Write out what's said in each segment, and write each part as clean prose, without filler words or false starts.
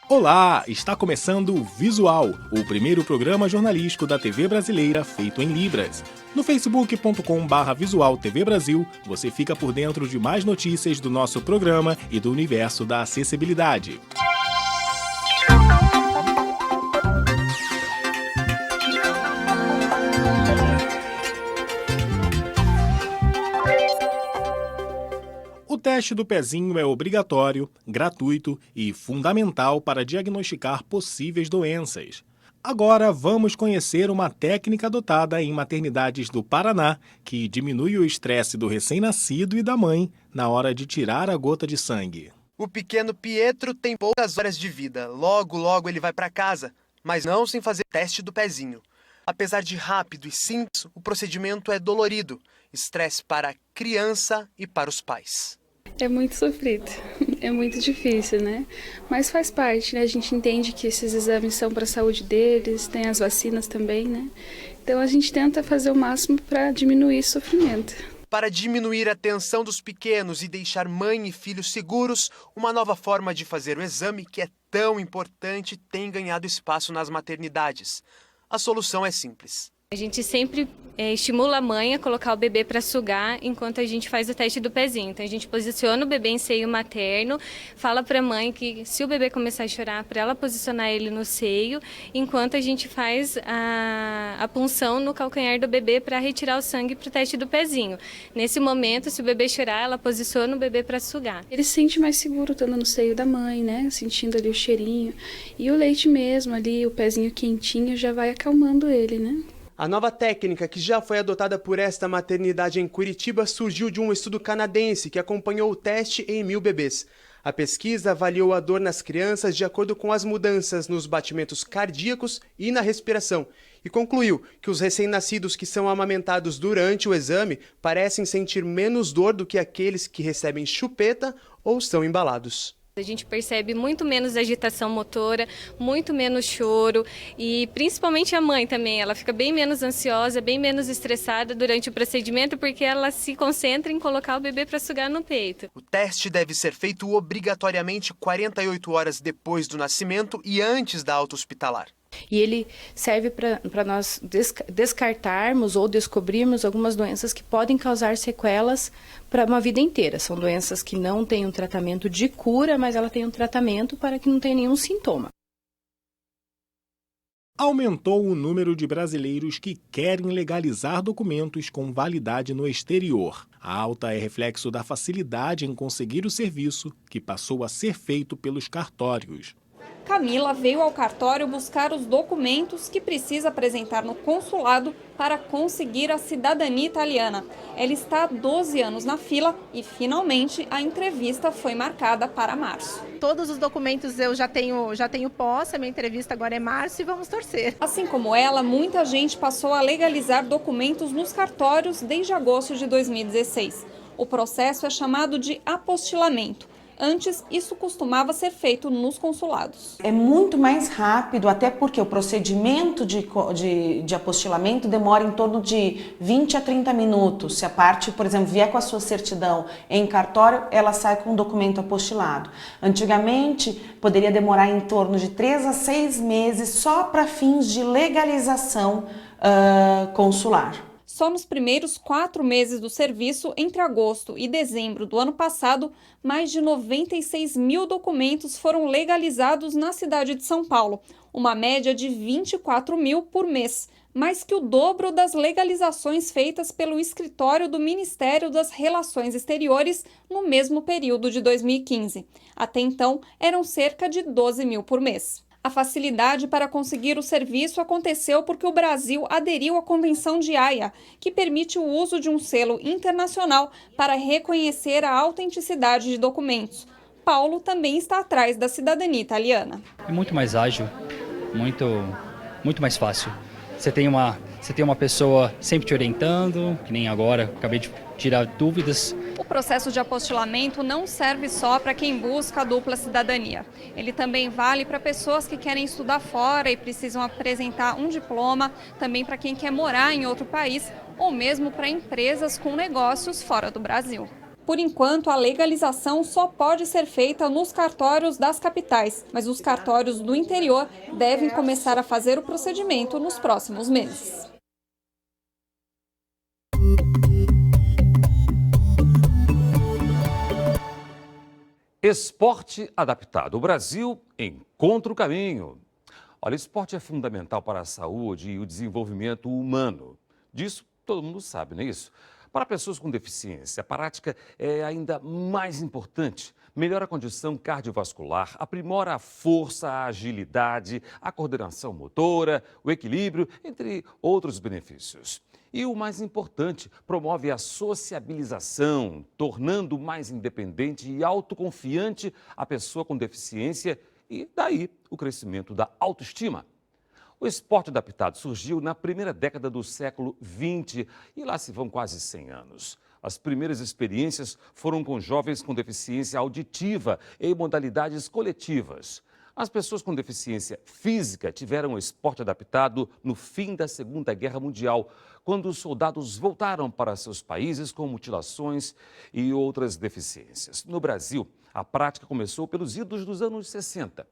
Olá, está começando o Visual, o primeiro programa jornalístico da TV brasileira feito em Libras. No facebook.com/Visual TV Brasil, você fica por dentro de mais notícias do nosso programa e do universo da acessibilidade. O teste do pezinho é obrigatório, gratuito e fundamental para diagnosticar possíveis doenças. Agora vamos conhecer uma técnica adotada em maternidades do Paraná que diminui o estresse do recém-nascido e da mãe na hora de tirar a gota de sangue. O pequeno Pietro tem poucas horas de vida. Logo ele vai para casa, mas não sem fazer teste do pezinho. Apesar de rápido e simples, o procedimento é dolorido. Estresse para a criança e para os pais. É muito sofrido, é muito difícil, né? Mas faz parte, né? A gente entende que esses exames são para a saúde deles, tem as vacinas também, né? Então a gente tenta fazer o máximo para diminuir esse sofrimento. Para diminuir a tensão dos pequenos e deixar mãe e filho seguros, uma nova forma de fazer o exame, que é tão importante, tem ganhado espaço nas maternidades. A solução é simples. A gente sempre estimula a mãe a colocar o bebê para sugar enquanto a gente faz o teste do pezinho. Então a gente posiciona o bebê em seio materno, fala para a mãe que se o bebê começar a chorar, para ela posicionar ele no seio, enquanto a gente faz a punção no calcanhar do bebê para retirar o sangue para o teste do pezinho. Nesse momento, se o bebê chorar, ela posiciona o bebê para sugar. Ele se sente mais seguro estando no seio da mãe, né? Sentindo ali o cheirinho. E o leite mesmo ali, o pezinho quentinho, já vai acalmando ele, né? A nova técnica, que já foi adotada por esta maternidade em Curitiba, surgiu de um estudo canadense que acompanhou o teste em 1.000 bebês. A pesquisa avaliou a dor nas crianças de acordo com as mudanças nos batimentos cardíacos e na respiração e concluiu que os recém-nascidos que são amamentados durante o exame parecem sentir menos dor do que aqueles que recebem chupeta ou são embalados. A gente percebe muito menos agitação motora, muito menos choro e principalmente a mãe também, ela fica bem menos ansiosa, bem menos estressada durante o procedimento porque ela se concentra em colocar o bebê para sugar no peito. O teste deve ser feito obrigatoriamente 48 horas depois do nascimento e antes da alta hospitalar. E ele serve para nós descartarmos ou descobrirmos algumas doenças que podem causar sequelas para uma vida inteira. São doenças que não têm um tratamento de cura, mas ela tem um tratamento para que não tenha nenhum sintoma. Aumentou o número de brasileiros que querem legalizar documentos com validade no exterior. A alta é reflexo da facilidade em conseguir o serviço, que passou a ser feito pelos cartórios. Camila veio ao cartório buscar os documentos que precisa apresentar no consulado para conseguir a cidadania italiana. Ela está há 12 anos na fila e, finalmente, a entrevista foi marcada para março. Todos os documentos eu já tenho posse, a minha entrevista agora é março e vamos torcer. Assim como ela, muita gente passou a legalizar documentos nos cartórios desde agosto de 2016. O processo é chamado de apostilamento. Antes, isso costumava ser feito nos consulados. É muito mais rápido, até porque o procedimento de apostilamento demora em torno de 20 a 30 minutos. Se a parte, por exemplo, vier com a sua certidão em cartório, ela sai com o documento apostilado. Antigamente, poderia demorar em torno de 3 a 6 meses só para fins de legalização consular. Só nos primeiros 4 meses do serviço, entre agosto e dezembro do ano passado, mais de 96 mil documentos foram legalizados na cidade de São Paulo, uma média de 24 mil por mês, mais que o dobro das legalizações feitas pelo escritório do Ministério das Relações Exteriores no mesmo período de 2015. Até então, eram cerca de 12 mil por mês. A facilidade para conseguir o serviço aconteceu porque o Brasil aderiu à Convenção de Haia, que permite o uso de um selo internacional para reconhecer a autenticidade de documentos. Paulo também está atrás da cidadania italiana. É muito mais ágil, muito mais fácil. Você tem uma pessoa sempre te orientando, que nem agora, acabei de tirar dúvidas. O processo de apostilamento não serve só para quem busca a dupla cidadania. Ele também vale para pessoas que querem estudar fora e precisam apresentar um diploma, também para quem quer morar em outro país ou mesmo para empresas com negócios fora do Brasil. Por enquanto, a legalização só pode ser feita nos cartórios das capitais, mas os cartórios do interior devem começar a fazer o procedimento nos próximos meses. Esporte adaptado. O Brasil encontra o caminho. Olha, esporte é fundamental para a saúde e o desenvolvimento humano. Disso todo mundo sabe, não é isso? Para pessoas com deficiência, a prática é ainda mais importante. Melhora a condição cardiovascular, aprimora a força, a agilidade, a coordenação motora, o equilíbrio, entre outros benefícios. E o mais importante, promove a sociabilização, tornando mais independente e autoconfiante a pessoa com deficiência e, daí, o crescimento da autoestima. O esporte adaptado surgiu na primeira década do século XX e lá se vão quase 100 anos. As primeiras experiências foram com jovens com deficiência auditiva em modalidades coletivas. As pessoas com deficiência física tiveram o esporte adaptado no fim da Segunda Guerra Mundial, quando os soldados voltaram para seus países com mutilações e outras deficiências. No Brasil, a prática começou pelos idos dos anos 60.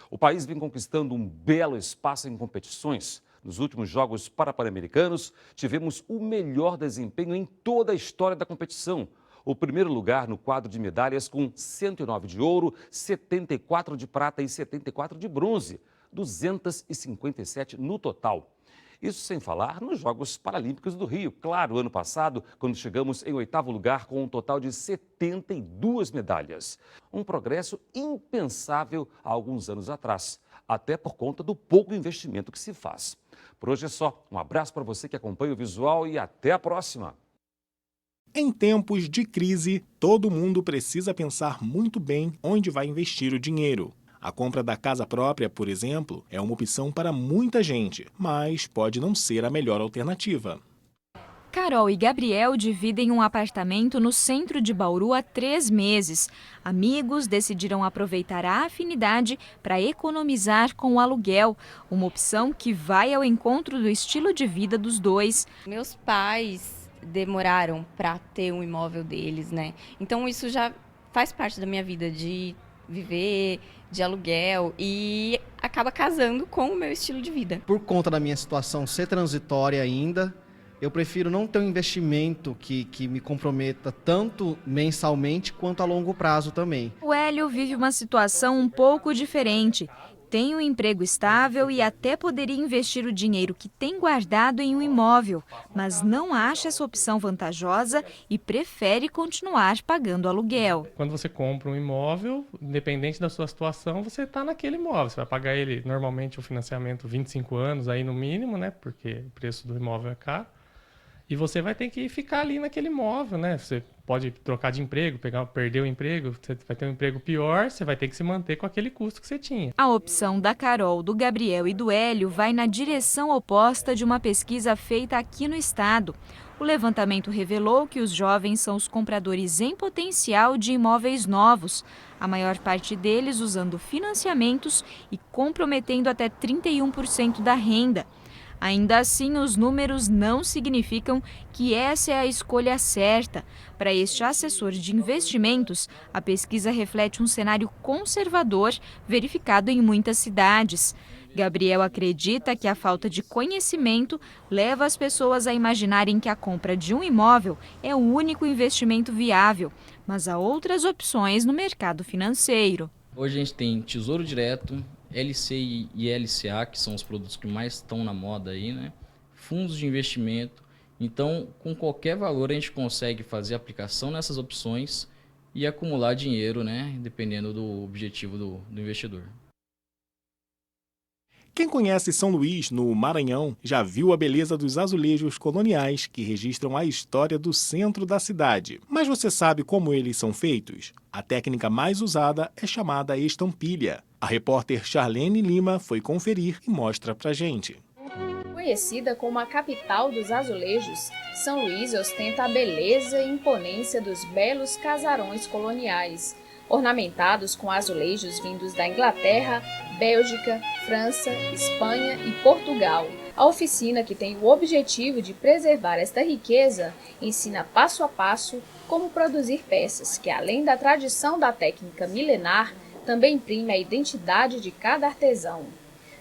O país vem conquistando um belo espaço em competições. Nos últimos Jogos Pan-Americanos, tivemos o melhor desempenho em toda a história da competição. O primeiro lugar no quadro de medalhas com 109 de ouro, 74 de prata e 74 de bronze, 257 no total. Isso sem falar nos Jogos Paralímpicos do Rio. Claro, ano passado, quando chegamos em 8º lugar com um total de 72 medalhas. Um progresso impensável há alguns anos atrás, até por conta do pouco investimento que se faz. Por hoje é só. Um abraço para você que acompanha o Visual e até a próxima. Em tempos de crise, todo mundo precisa pensar muito bem onde vai investir o dinheiro. A compra da casa própria, por exemplo, é uma opção para muita gente, mas pode não ser a melhor alternativa. Carol e Gabriel dividem um apartamento no centro de Bauru há 3 meses. Amigos decidiram aproveitar a afinidade para economizar com o aluguel, uma opção que vai ao encontro do estilo de vida dos dois. Meus pais demoraram para ter um imóvel deles, né? Então isso já faz parte da minha vida de viver de aluguel e acaba casando com o meu estilo de vida. Por conta da minha situação ser transitória ainda, eu prefiro não ter um investimento que me comprometa tanto mensalmente quanto a longo prazo também. O Hélio vive uma situação um pouco diferente. Tem um emprego estável e até poderia investir o dinheiro que tem guardado em um imóvel, mas não acha essa opção vantajosa e prefere continuar pagando aluguel. Quando você compra um imóvel, independente da sua situação, você está naquele imóvel. Você vai pagar ele, normalmente, o financiamento 25 anos, aí no mínimo, né? Porque o preço do imóvel é caro. E você vai ter que ficar ali naquele imóvel, né? Você pode trocar de emprego, perder o emprego, você vai ter um emprego pior, você vai ter que se manter com aquele custo que você tinha. A opção da Carol, do Gabriel e do Hélio vai na direção oposta de uma pesquisa feita aqui no estado. O levantamento revelou que os jovens são os compradores em potencial de imóveis novos, a maior parte deles usando financiamentos e comprometendo até 31% da renda. Ainda assim, os números não significam que essa é a escolha certa. Para este assessor de investimentos, a pesquisa reflete um cenário conservador verificado em muitas cidades. Gabriel acredita que a falta de conhecimento leva as pessoas a imaginarem que a compra de um imóvel é o único investimento viável, mas há outras opções no mercado financeiro. Hoje a gente tem Tesouro Direto, LCI e LCA, que são os produtos que mais estão na moda aí, né? Fundos de investimento. Então, com qualquer valor a gente consegue fazer aplicação nessas opções e acumular dinheiro, né? Dependendo do objetivo do investidor. Quem conhece São Luís, no Maranhão, já viu a beleza dos azulejos coloniais que registram a história do centro da cidade. Mas você sabe como eles são feitos? A técnica mais usada é chamada estampilha. A repórter Charlene Lima foi conferir e mostra pra gente. Conhecida como a capital dos azulejos, São Luís ostenta a beleza e imponência dos belos casarões coloniais, ornamentados com azulejos vindos da Inglaterra, Bélgica, França, Espanha e Portugal. A oficina, que tem o objetivo de preservar esta riqueza, ensina passo a passo como produzir peças que, além da tradição da técnica milenar, também imprime a identidade de cada artesão.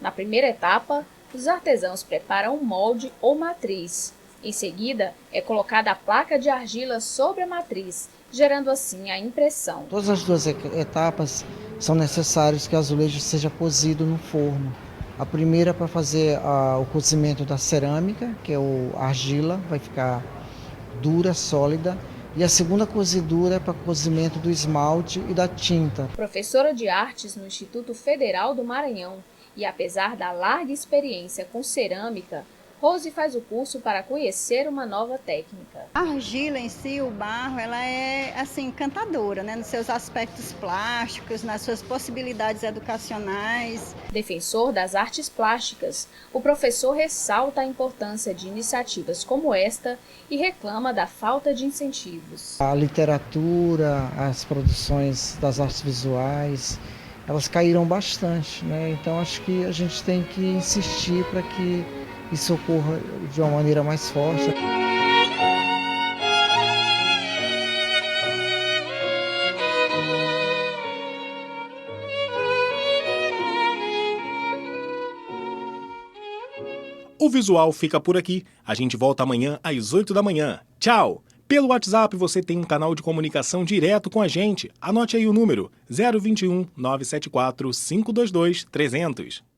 Na primeira etapa, os artesãos preparam um molde ou matriz. Em seguida, é colocada a placa de argila sobre a matriz, gerando assim a impressão. Todas as duas etapas são necessárias que o azulejo seja cozido no forno. A primeira é para fazer o cozimento da cerâmica, que é a argila, vai ficar dura, sólida. E a segunda cozidura é para o cozimento do esmalte e da tinta. Professora de artes no Instituto Federal do Maranhão e apesar da larga experiência com cerâmica, Rose faz o curso para conhecer uma nova técnica. A argila em si, o barro, ela é assim encantadora, né, nos seus aspectos plásticos, nas suas possibilidades educacionais. Defensor das artes plásticas, o professor ressalta a importância de iniciativas como esta e reclama da falta de incentivos. A literatura, as produções das artes visuais, elas caíram bastante, né? Então acho que a gente tem que insistir para que isso ocorra de uma maneira mais forte. O Visual fica por aqui. A gente volta amanhã às 8 da manhã. Tchau! Pelo WhatsApp você tem um canal de comunicação direto com a gente. Anote aí o número 021 974 522 300.